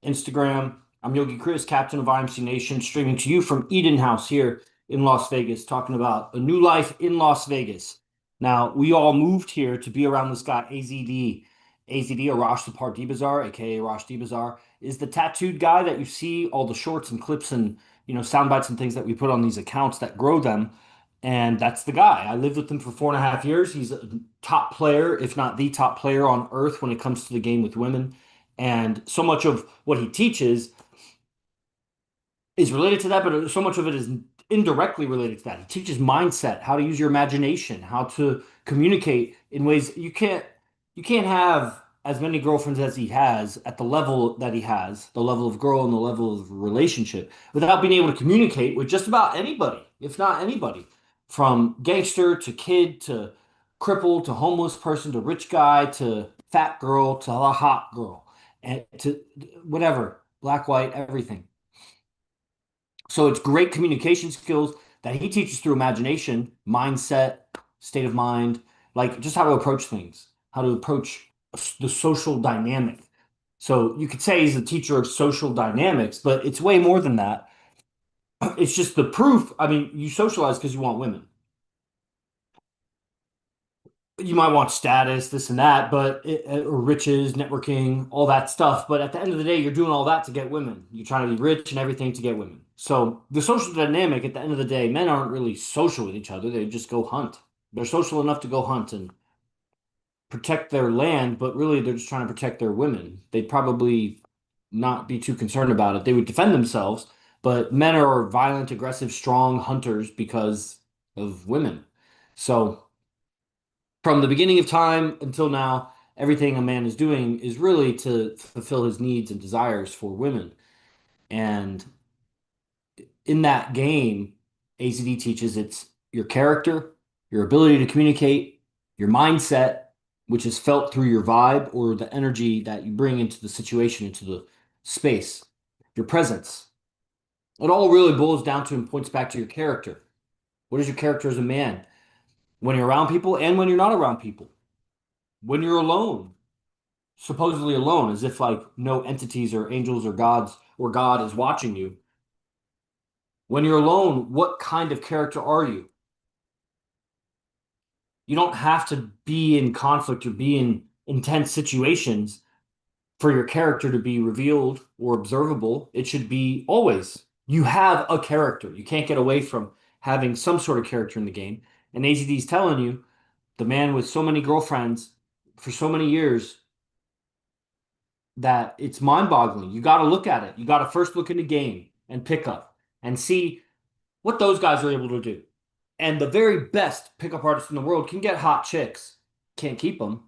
Instagram. I'm Yogi Chris, captain of IMC Nation, streaming to you from Eden House here in Las Vegas, talking about a new life in Las Vegas. Now, we all moved here to be around this guy, AZD. AZD, Arash Dibazar, aka Arash Dibazar, is the tattooed guy that you see all the shorts and clips and sound bites and things that we put on these accounts that grow them. And that's the guy. I lived with him for 4.5 years. He's a top player, if not the top player on earth when it comes to the game with women. And so much of what he teaches is related to that, but so much of it is indirectly related to that. He teaches mindset, how to use your imagination, how to communicate in ways you can't have as many girlfriends as he has at the level that he has, the level of girl and the level of relationship, without being able to communicate with just about anybody, if not anybody, from gangster to kid to cripple to homeless person to rich guy to fat girl to a hot girl and to whatever, black, white, everything. So it's great communication skills that he teaches through imagination, mindset, state of mind, like just how to approach things, how to approach the social dynamic. So you could say he's a teacher of social dynamics, but it's way more than that. It's just the proof. I mean, you socialize because you want women. You might want status, this and that, or riches, networking, all that stuff. But at the end of the day, you're doing all that to get women. You're trying to be rich and everything to get women. So the social dynamic at the end of the day, men aren't really social with each other. They just go hunt. They're social enough to go hunt and protect their land, but really they're just trying to protect their women. They'd probably not be too concerned about it. They would defend themselves, but men are violent, aggressive, strong hunters because of women. So from the beginning of time until now, everything a man is doing is really to fulfill his needs and desires for women. And in that game, ACD teaches it's your character, your ability to communicate, your mindset, which is felt through your vibe or the energy that you bring into the situation, into the space, your presence. It all really boils down to and points back to your character. What is your character as a man? When you're around people and when you're not around people. When you're alone, supposedly alone, as if like no entities or angels or gods or God is watching you. When you're alone, what kind of character are you? You don't have to be in conflict or be in intense situations for your character to be revealed or observable. It should be always. You have a character. You can't get away from having some sort of character in the game. And AZD is telling you, the man with so many girlfriends for so many years, that it's mind-boggling. You got to look at it. You got to first look in the game and pick up and see what those guys are able to do. And the very best pickup artists in the world can get hot chicks. Can't keep them,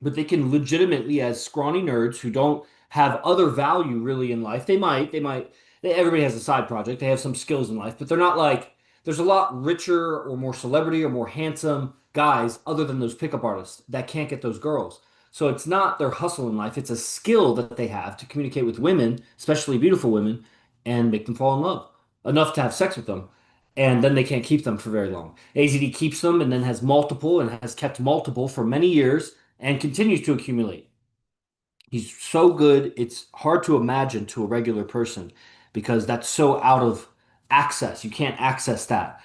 but they can legitimately, as scrawny nerds who don't have other value really in life, everybody has a side project. They have some skills in life, but they're not like, there's a lot richer or more celebrity or more handsome guys other than those pickup artists that can't get those girls. So it's not their hustle in life, it's a skill that they have to communicate with women, especially beautiful women, and make them fall in love enough to have sex with them. And then they can't keep them for very long. AZD keeps them and then has multiple and has kept multiple for many years and continues to accumulate. He's so good, it's hard to imagine to a regular person because that's so out of access. You can't access that.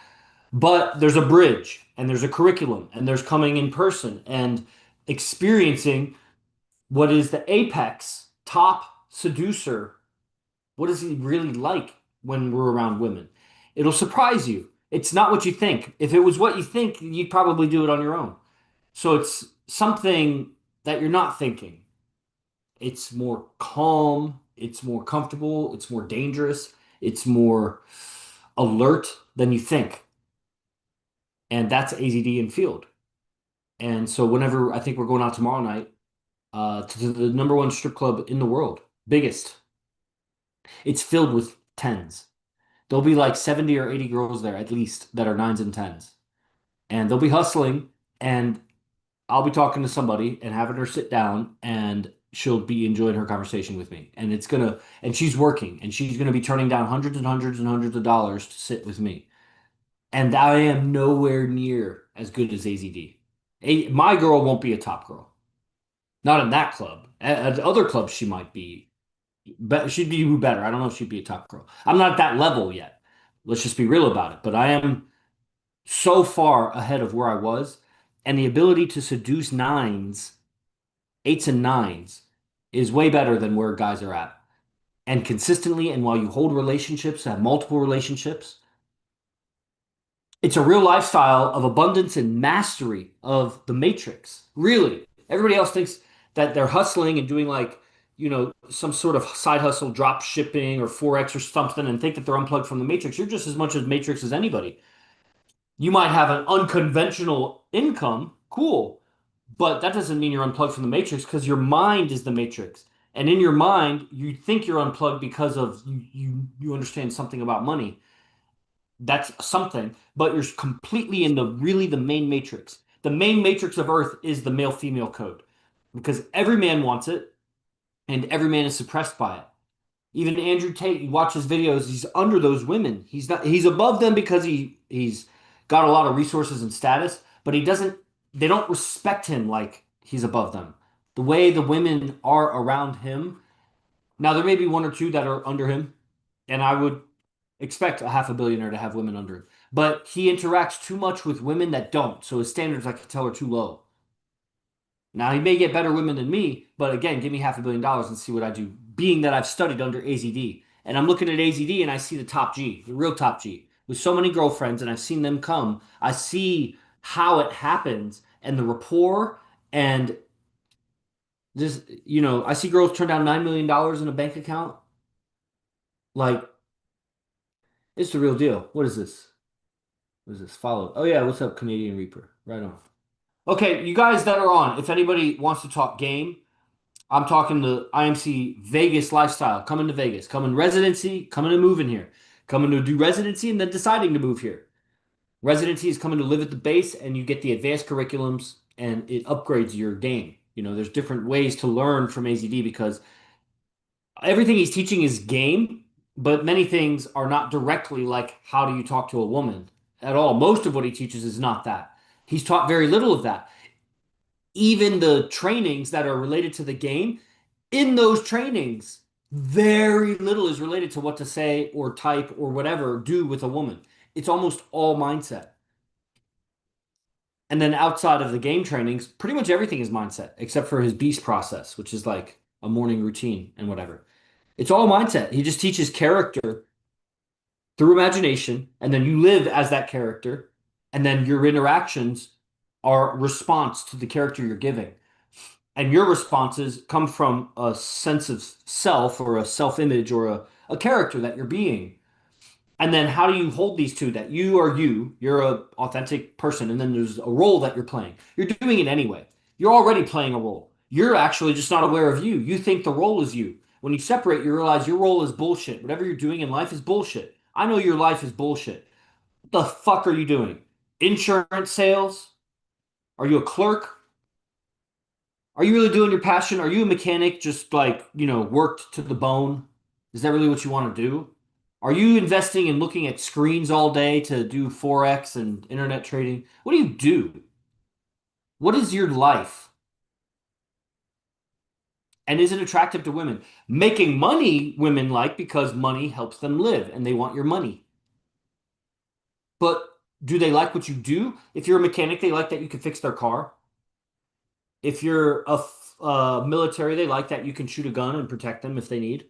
But there's a bridge and there's a curriculum and there's coming in person and experiencing what is the apex top seducer. What is he really like when we're around women? It'll surprise you. It's not what you think. If it was what you think, you'd probably do it on your own. So it's something that you're not thinking. It's more calm, it's more comfortable, it's more dangerous, it's more alert than you think. And that's AZD in field. And so whenever I think we're going out tomorrow night to the number one strip club in the world, biggest, it's filled with tens. There'll be like 70 or 80 girls there at least that are nines and tens. And they'll be hustling and I'll be talking to somebody and having her sit down and she'll be enjoying her conversation with me. And she's working and she's gonna be turning down hundreds and hundreds and hundreds of dollars to sit with me. And I am nowhere near as good as AZD. My girl won't be a top girl. Not in that club. At other clubs, she might be. But she'd be better. I don't know if she'd be a top girl. I'm not at that level yet. Let's just be real about it. But I am so far ahead of where I was, and the ability to seduce nines, eights and nines is way better than where guys are at. And consistently, and while you hold relationships, have multiple relationships, it's a real lifestyle of abundance and mastery of the matrix. Really. Everybody else thinks that they're hustling and doing like, some sort of side hustle, drop shipping or Forex or something and think that they're unplugged from the matrix. You're just as much as matrix as anybody. You might have an unconventional income, cool, but that doesn't mean you're unplugged from the matrix because your mind is the matrix. And in your mind, you think you're unplugged because of you understand something about money. That's something, but you're completely in the main matrix. The main matrix of Earth is the male female code because every man wants it and every man is suppressed by it. Even Andrew Tate, you watch his videos, he's under those women. He's above them because he's got a lot of resources and status, but they don't respect him like he's above them. The way the women are around him. Now there may be one or two that are under him, and I would expect a half a billionaire to have women under him. But he interacts too much with women that don't, so his standards I can tell are too low. Now he may get better women than me, but again, give me half a billion dollars and see what I do. Being that I've studied under AZD, and I'm looking at AZD and I see the top G, the real top G, with so many girlfriends, and I've seen them come. I see how it happens and the rapport and this. I see girls turn down $9 million in a bank account. Like it's the real deal. What is this? What is this? Follow. Oh yeah, what's up, Canadian Reaper? Right on. Okay, you guys that are on, if anybody wants to talk game. I'm talking the IMC Vegas lifestyle. Coming to Vegas, coming residency, coming to move in here, coming to do residency, and then deciding to move here. Residency is coming to live at the base, and you get the advanced curriculums, and it upgrades your game. There's different ways to learn from AZD because everything he's teaching is game, but many things are not directly like how do you talk to a woman at all. Most of what he teaches is not that. He's taught very little of that. Even the trainings that are related to the game, in those trainings, very little is related to what to say or type or whatever do with a woman. It's almost all mindset. And then outside of the game trainings, pretty much everything is mindset, except for his beast process, which is like a morning routine and whatever. It's all mindset. He just teaches character through imagination, and then you live as that character, and then your interactions are response to the character you're giving. And your responses come from a sense of self or a self-image or a character that you're being. And then how do you hold these two that you are you're a authentic person, and then there's a role that you're playing. You're doing it anyway. You're already playing a role. You're actually just not aware of you. You think the role is you. When you separate, you realize your role is bullshit. Whatever you're doing in life is bullshit. I know your life is bullshit. What the fuck are you doing? Insurance sales? Are you a clerk? Are you really doing your passion? Are you a mechanic just like, worked to the bone? Is that really what you want to do? Are you investing and looking at screens all day to do Forex and internet trading? What do you do? What is your life? And is it attractive to women? Making money, women like because money helps them live and they want your money. But do they like what you do? If you're a mechanic, they like that you can fix their car. If you're a military, they like that you can shoot a gun and protect them if they need.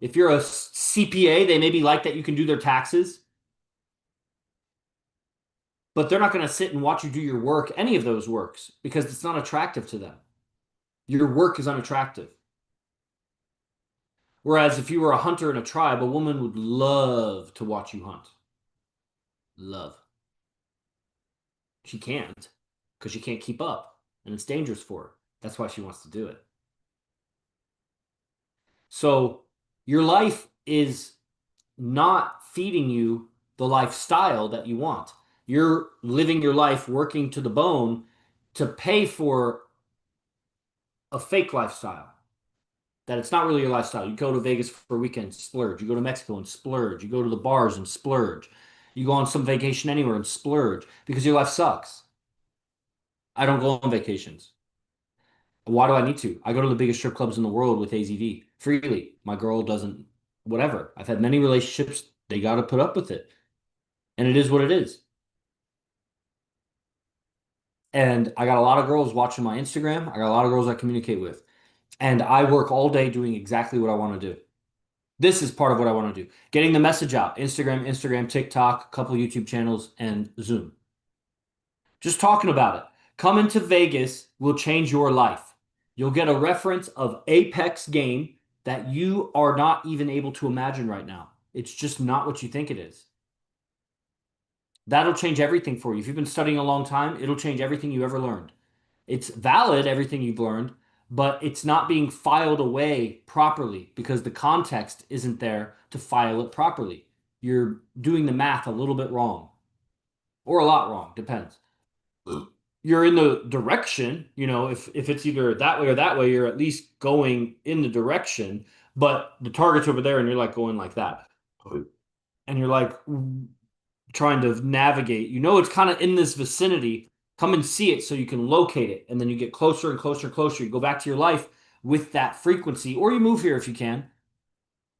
If you're a CPA, they maybe like that you can do their taxes, but they're not going to sit and watch you do your work, any of those works, because it's not attractive to them. Your work is unattractive. Whereas if you were a hunter in a tribe, a woman would love to watch you hunt. Love. She can't because she can't keep up and it's dangerous for her. That's why she wants to do it. So your life is not feeding you the lifestyle that you want. You're living your life working to the bone to pay for a fake lifestyle. That it's not really your lifestyle. You go to Vegas for a weekend, splurge. You go to Mexico and splurge. You go to the bars and splurge. You go on some vacation anywhere and splurge because your life sucks. I don't go on vacations. Why do I need to? I go to the biggest strip clubs in the world with AZD. freely. My girl doesn't, whatever. I've had many relationships, they got to put up with it. And it is what it is. And I got a lot of girls watching my Instagram. I got a lot of girls I communicate with. And I work all day doing exactly what I want to do. This is part of what I want to do. Getting the message out. Instagram, TikTok, a couple YouTube channels, and Zoom. Just talking about it. Coming to Vegas will change your life. You'll get a reference of Apex game that you are not even able to imagine right now. It's just not what you think it is. That'll change everything for you. If you've been studying a long time, it'll change everything you ever learned. It's valid, everything you've learned, but it's not being filed away properly because the context isn't there to file it properly. You're doing the math a little bit wrong or a lot wrong, depends. You're in the direction, if it's either that way or that way, you're at least going in the direction, but the target's over there and you're like going like that. And you're like trying to navigate. It's kind of in this vicinity. Come and see it so you can locate it. And then you get closer and closer and closer. You go back to your life with that frequency, or you move here if you can.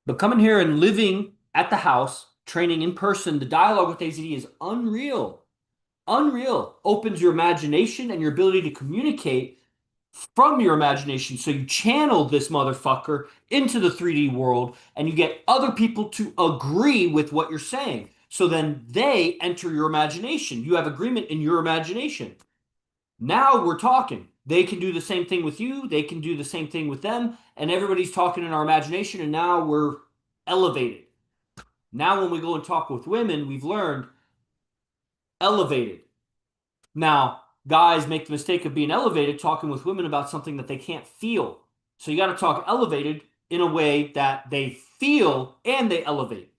But coming here and living at the house, training in person, the dialogue with AZD is unreal. Unreal. Opens your imagination and your ability to communicate from your imagination. So you channel this motherfucker into the 3D world and you get other people to agree with what you're saying. So then they enter your imagination. You have agreement in your imagination. Now we're talking. They can do the same thing with you. They can do the same thing with them. And everybody's talking in our imagination. And now we're elevated. Now when we go and talk with women, we've learned elevated. Now, guys make the mistake of being elevated, talking with women about something that they can't feel. So you got to talk elevated in a way that they feel and they elevate.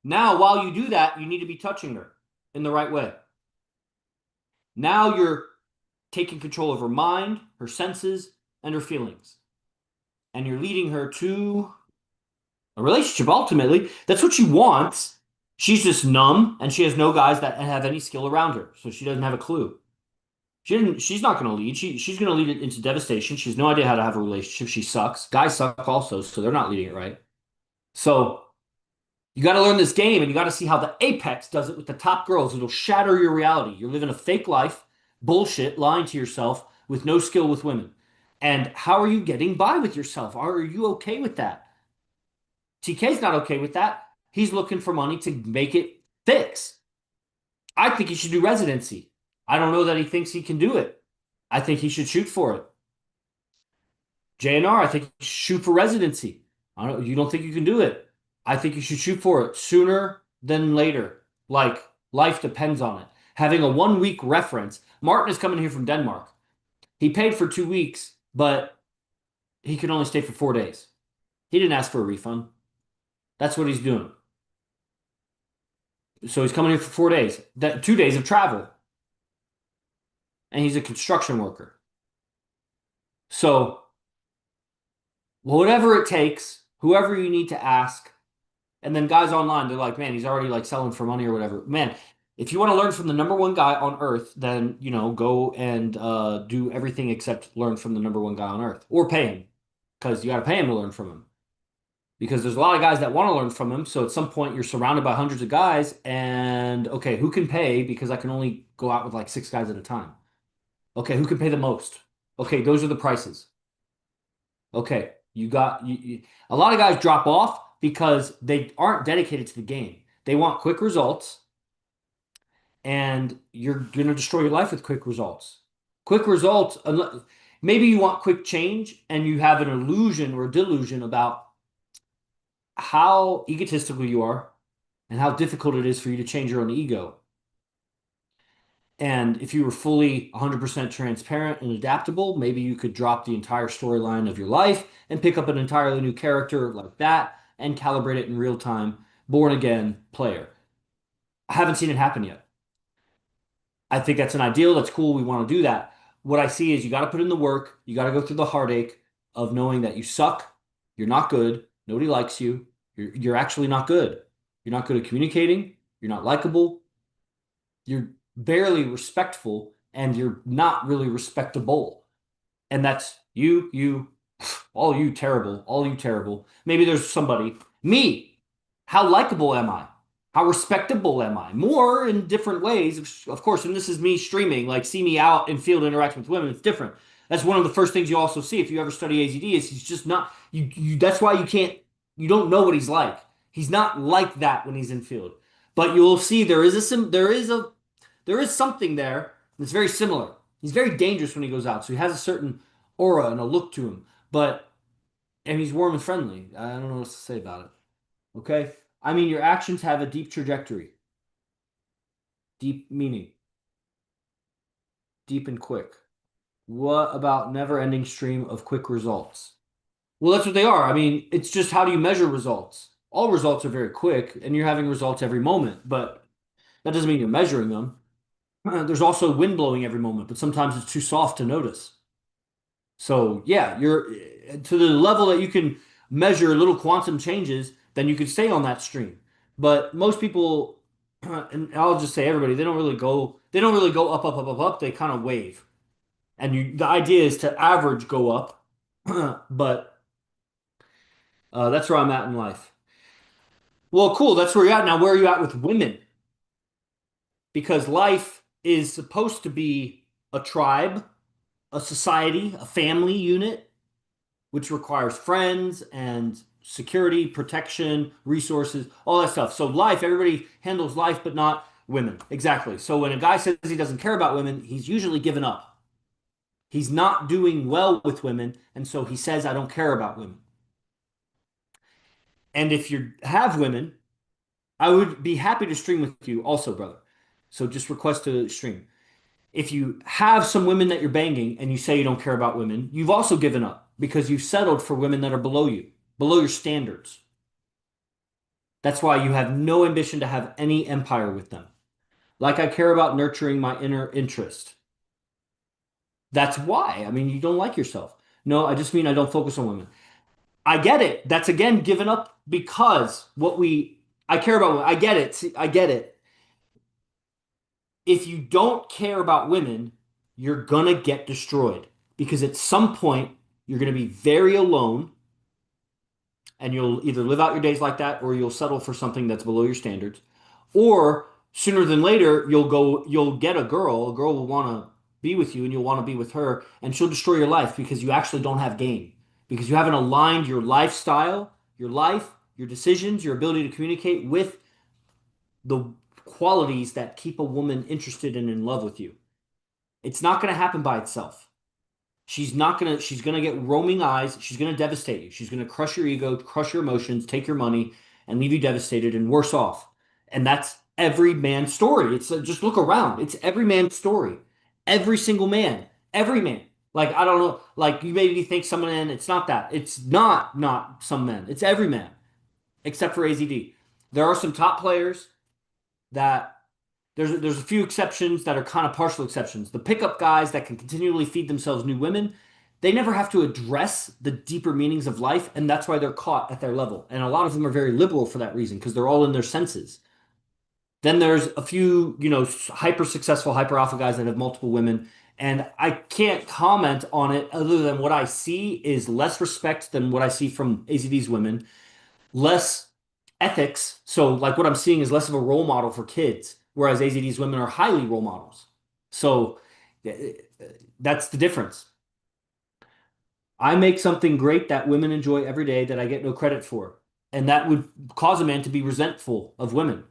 Now, while you do that, you need to be touching her in the right way. Now you're taking control of her mind, her senses, and her feelings. And you're leading her to a relationship, ultimately. That's what she wants. She's just numb, and she has no guys that have any skill around her, so she doesn't have a clue. She's not going to lead. She's going to lead it into devastation. She has no idea how to have a relationship. She sucks. Guys suck also, so they're not leading it right. So you got to learn this game, and you got to see how the Apex does it with the top girls. It'll shatter your reality. You're living a fake life, bullshit, lying to yourself with no skill with women. And how are you getting by with yourself? Are you okay with that? TK's not okay with that. He's looking for money to make it fix. I think he should do residency. I don't know that he thinks he can do it. I think he should shoot for it. JNR, I think you should shoot for residency. You don't think you can do it. I think you should shoot for it sooner than later. Like, life depends on it. Having a 1 week reference. Martin is coming here from Denmark. He paid for 2 weeks, but he could only stay for 4 days. He didn't ask for a refund. That's what he's doing. So he's coming here for 4 days. 2 days of travel. And he's a construction worker. So whatever it takes, whoever you need to ask, and then guys online, they're like, man, he's already like selling for money or whatever. Man, if you want to learn from the number one guy on earth, then, go and do everything except learn from the number one guy on earth. Or pay him. Because you got to pay him to learn from him. Because there's a lot of guys that want to learn from him. So at some point, you're surrounded by hundreds of guys. And, okay, who can pay? Because I can only go out with like 6 guys at a time. Okay, who can pay the most? Okay, those are the prices. Okay, a lot of guys drop off because they aren't dedicated to the game. They want quick results, and you're going to destroy your life with quick results. Quick results, maybe you want quick change, and you have an illusion or delusion about how egotistical you are and how difficult it is for you to change your own ego. And if you were fully 100% transparent and adaptable, maybe you could drop the entire storyline of your life and pick up an entirely new character like that and calibrate it in real time, born again player. I haven't seen it happen yet. I think that's an ideal. That's cool. We want to do that. What I see is you got to put in the work. You got to go through the heartache of knowing that you suck. You're not good. Nobody likes you. You're actually not good. You're not good at communicating. You're not likable. You're barely respectful, and you're not really respectable. And that's You, all you terrible, all you terrible. Maybe there's somebody. Me. How likable am I? How respectable am I? More in different ways, of course. And this is me streaming. Like, see me out in field interacting with women. It's different. That's one of the first things you also see if you ever study AZD is he's just not you. That's why you can't. You don't know what he's like. He's not like that when he's in field. But you'll see there is something there that's very similar. He's very dangerous when he goes out. So he has a certain aura and a look to him. But and he's warm and friendly. I don't know what to say about it. Okay? I mean, your actions have a deep trajectory, deep meaning, deep and quick. What about never-ending stream of quick results? Well, that's what they are. I mean, it's just how do you measure results? All results are very quick, and you're having results every moment, but that doesn't mean you're measuring them. There's also wind blowing every moment, but sometimes it's too soft to notice. So yeah, you're to the level that you can measure little quantum changes, then you could stay on that stream. But most people, and I'll just say everybody, they don't really go up, up, up, up, up. They kind of wave. And the idea is to average go up, but that's where I'm at in life. Well, cool. That's where you're at now. Where are you at with women? Because life is supposed to be a tribe, a society, a family unit which requires friends and security, protection, resources, all that stuff. So life, everybody handles life, but not women. Exactly. So when a guy says he doesn't care about women, he's usually given up. He's not doing well with women, and so he says, I don't care about women. And if you have women, I would be happy to stream with you also, brother. So just request to stream. If you have some women that you're banging and you say you don't care about women, you've also given up because you've settled for women that are below you, below your standards. That's why you have no ambition to have any empire with them. Like I care about nurturing my inner interest. That's why. I mean, you don't like yourself. No, I just mean I don't focus on women. I get it. That's again given up because I care about women. I get it. See, I get it. If you don't care about women, you're gonna get destroyed because at some point you're gonna be very alone and you'll either live out your days like that or you'll settle for something that's below your standards. Or sooner than later, you'll get a girl will want to be with you and you'll want to be with her, and she'll destroy your life because you actually don't have game. Because you haven't aligned your lifestyle, your life, your decisions, your ability to communicate with the qualities that keep a woman interested and in love with you. It's not going to happen by itself. She's gonna get roaming eyes. She's gonna devastate you. She's gonna crush your ego, crush your emotions, take your money, and leave you devastated and worse off. And that's every man's story. It's just look around. It's every man's story. Every single man. Every man. Like I don't know. Like you maybe think some men. It's not that. It's not some men. It's every man except for AZD. There are some top players that there's a few exceptions that are kind of partial exceptions. The pickup guys that can continually feed themselves new women, they never have to address the deeper meanings of life, and that's why they're caught at their level. And a lot of them are very liberal for that reason because they're all in their senses. Then there's a few, hyper successful, hyper alpha guys that have multiple women, and I can't comment on it other than what I see is less respect than what I see from AZD's women, less ethics. So, like, what I'm seeing is less of a role model for kids, whereas AZD's women are highly role models. So, that's the difference. I make something great that women enjoy every day that I get no credit for. And that would cause a man to be resentful of women.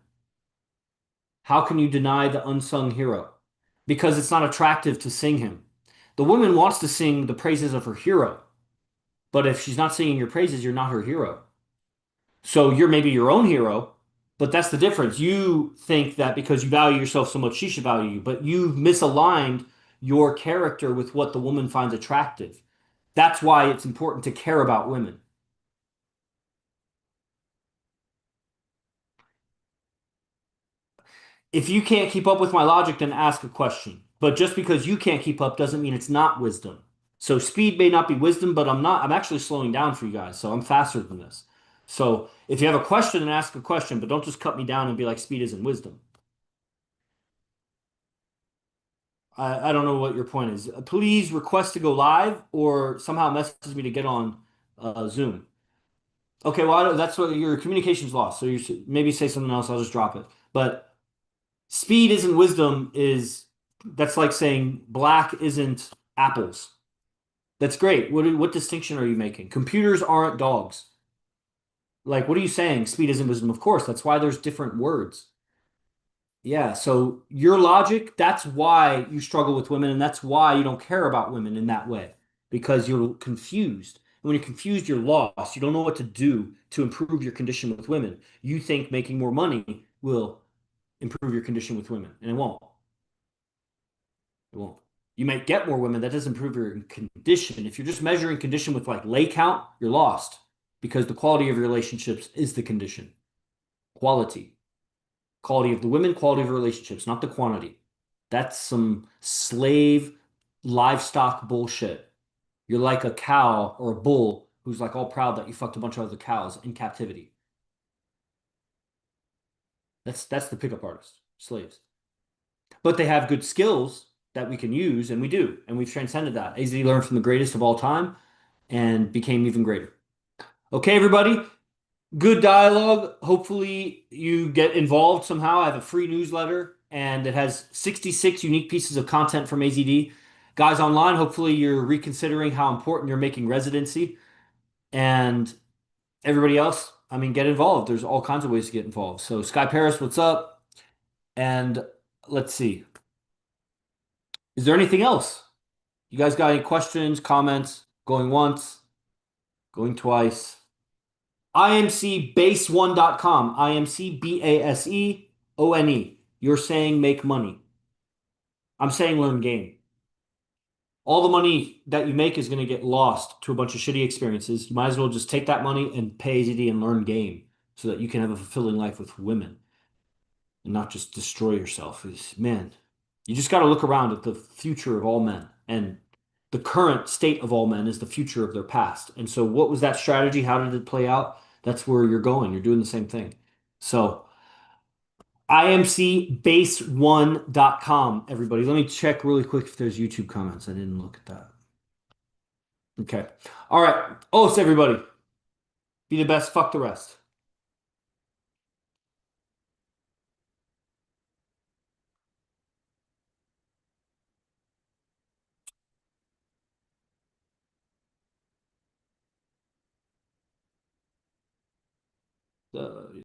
How can you deny the unsung hero? Because it's not attractive to sing him. The woman wants to sing the praises of her hero. But if she's not singing your praises, you're not her hero. So you're maybe your own hero, but that's the difference. You think that because you value yourself so much, she should value you, but you've misaligned your character with what the woman finds attractive. That's why it's important to care about women. If you can't keep up with my logic, then ask a question. But just because you can't keep up doesn't mean it's not wisdom. So speed may not be wisdom, but I'm actually slowing down for you guys. So I'm faster than this. So if you have a question, then ask a question, but don't just cut me down and be like speed isn't wisdom. I don't know what your point is. Please request to go live or somehow message me to get on Zoom. Okay, well, that's what your communication's lost. So you should maybe say something else. I'll just drop it. But speed isn't wisdom is that's like saying black isn't apples. That's great. What distinction are you making? Computers aren't dogs. Like, what are you saying? Speed isn't wisdom. Of course, that's why there's different words. Yeah, so your logic, that's why you struggle with women, and that's why you don't care about women in that way, because you're confused. And when you're confused, you're lost. You don't know what to do to improve your condition with women. You think making more money will improve your condition with women, and it won't. It won't. You might get more women, that doesn't improve your condition. If you're just measuring condition with like lay count, you're lost because the quality of your relationships is the condition. Quality. Quality of the women, quality of your relationships, not the quantity. That's some slave livestock bullshit. You're like a cow or a bull who's like all proud that you fucked a bunch of other cows in captivity. That's the pickup artist, slaves. But they have good skills that we can use, and we do, and we've transcended that. AZ learned from the greatest of all time and became even greater. Okay, everybody, good dialogue. Hopefully, you get involved somehow. I have a free newsletter and it has 66 unique pieces of content from AZD. Guys online, hopefully, you're reconsidering how important you're making residency. And everybody else, I mean, get involved. There's all kinds of ways to get involved. So, Sky Paris, what's up? And let's see. Is there anything else? You guys got any questions, comments? Going once, going twice. IMCBase1.com. IMCBaseone. You're saying make money. I'm saying learn game. All the money that you make is going to get lost to a bunch of shitty experiences. You might as well just take that money and pay AZD and learn game so that you can have a fulfilling life with women and not just destroy yourself. Man, you just got to look around at the future of all men. And the current state of all men is the future of their past. And so, what was that strategy? How did it play out? That's where you're going. You're doing the same thing. So, imcbase1.com, everybody. Let me check really quick if there's YouTube comments. I didn't look at that. Okay. All right. Oaths, everybody. Be the best. Fuck the rest.